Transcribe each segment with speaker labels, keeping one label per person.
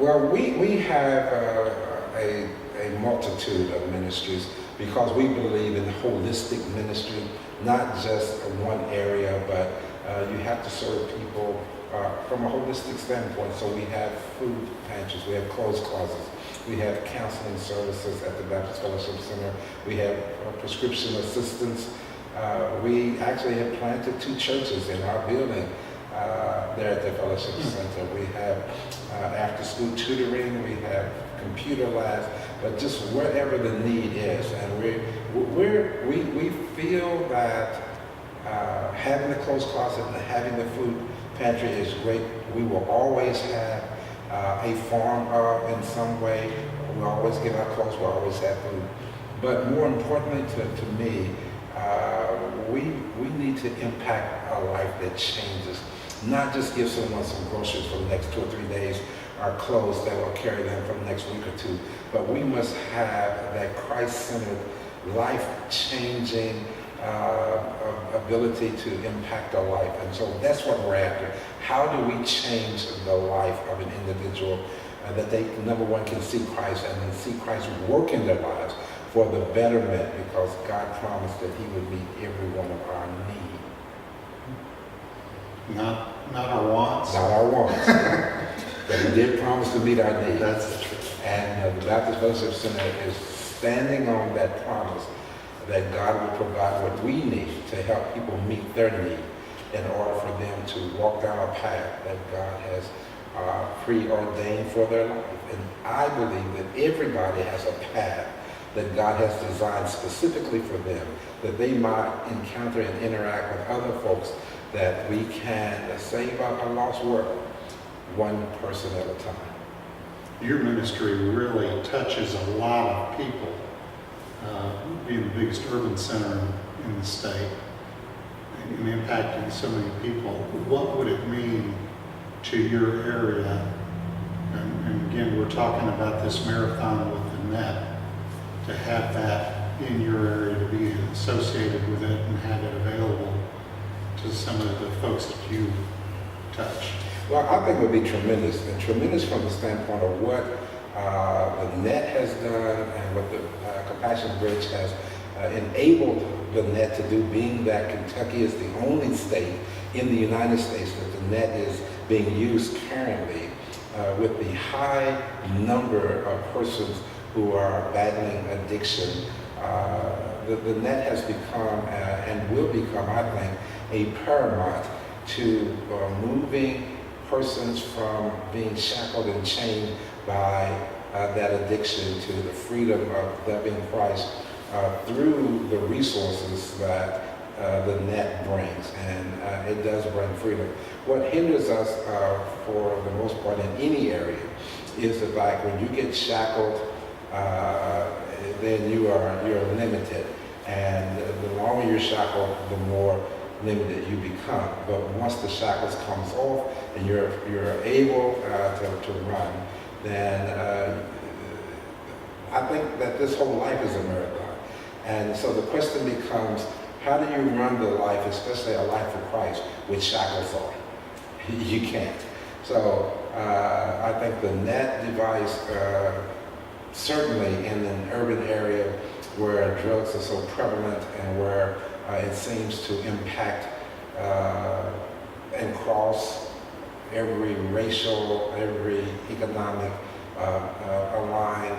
Speaker 1: Well, we have a multitude of ministries because we believe in holistic ministry, not just one area, but you have to serve people from a holistic standpoint. So we have food pantries, we have clothes closets, we have counseling services at the Baptist Fellowship Center, we have prescription assistance. We actually have planted 2 churches in our building there at the Fellowship Center. We have after-school tutoring, we have computer labs, but just wherever the need is. And we feel that having the clothes closet and having the food pantry is great. We will always have a farm in some way. We always get our clothes, we always have food. But more importantly to me, we need to impact a life that changes. Not just give someone some groceries for the next 2 or 3 days, or clothes that will carry them for the next week or 2, but we must have that Christ-centered, life-changing ability to impact our life. And so that's what we're after. How do we change the life of an individual that they, number one, can see Christ and then see Christ work in their lives for the betterment, because God promised that he would meet every one of our needs.
Speaker 2: Not our wants.
Speaker 1: Not our wants. But he did promise to meet our needs.
Speaker 2: That's the truth.
Speaker 1: And the Baptist Fellowship Center is standing on that promise that God will provide what we need to help people meet their need in order for them to walk down a path that God has preordained for their life. And I believe that everybody has a path that God has designed specifically for them, that they might encounter and interact with other folks, that we can save a lost world, one person at a time.
Speaker 2: Your ministry really touches a lot of people, being the biggest urban center in the state and impacting so many people. What would it mean to your area? And again, we're talking about this marathon with the net, to have that in your area, to be associated with it and have it available to some of the folks that you touch.
Speaker 1: Well, I think it would be tremendous, and tremendous from the standpoint of what the net has done and what the Compassion Bridge has enabled the net to do, being that Kentucky is the only state in the United States that the net is being used currently with the high number of persons who are battling addiction. The net has become and will become, I think, a paramount to moving persons from being shackled and chained by that addiction to the freedom of loving Christ through the resources that the net brings. And it does bring freedom. What hinders us for the most part in any area is the fact when you get shackled, then you're limited. And the longer you're shackled, the more limited you become. But once the shackles comes off and you're able to run, then I think that this whole life is a marathon. And so the question becomes, how do you run the life, especially a life of Christ, with shackles on? You can't. So I think the net device, certainly in an urban area where drugs are so prevalent and where it seems to impact and cross every racial, every economic line.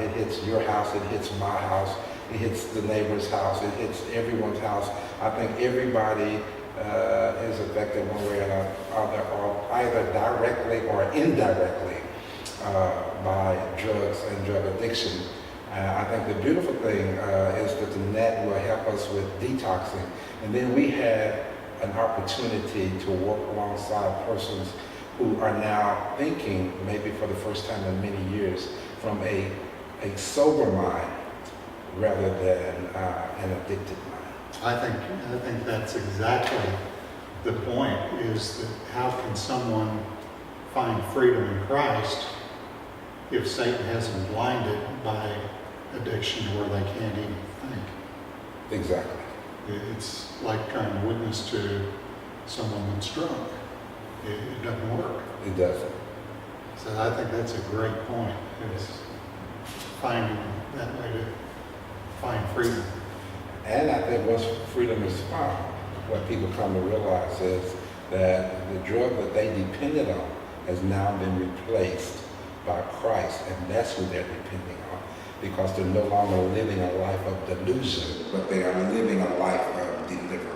Speaker 1: It hits your house, it hits my house, it hits the neighbor's house, it hits everyone's house. I think everybody is affected one way or another, or either directly or indirectly by drugs and drug addiction. I think the beautiful thing is that the net will help us with detoxing. And then we have an opportunity to work alongside persons who are now thinking, maybe for the first time in many years, from a sober mind rather than an addicted mind.
Speaker 2: I think that's exactly the point, is that how can someone find freedom in Christ if Satan has them blinded by addiction where they can't even think?
Speaker 1: Exactly.
Speaker 2: It's like trying to witness to someone that's drunk. It doesn't work.
Speaker 1: It doesn't.
Speaker 2: So I think that's a great point, is finding that way to find freedom.
Speaker 1: And I think once freedom is found, what people come to realize is that the drug that they depended on has now been replaced by Christ, and that's who they're depending on, because they're no longer living a life of delusion, but they are living a life of deliverance.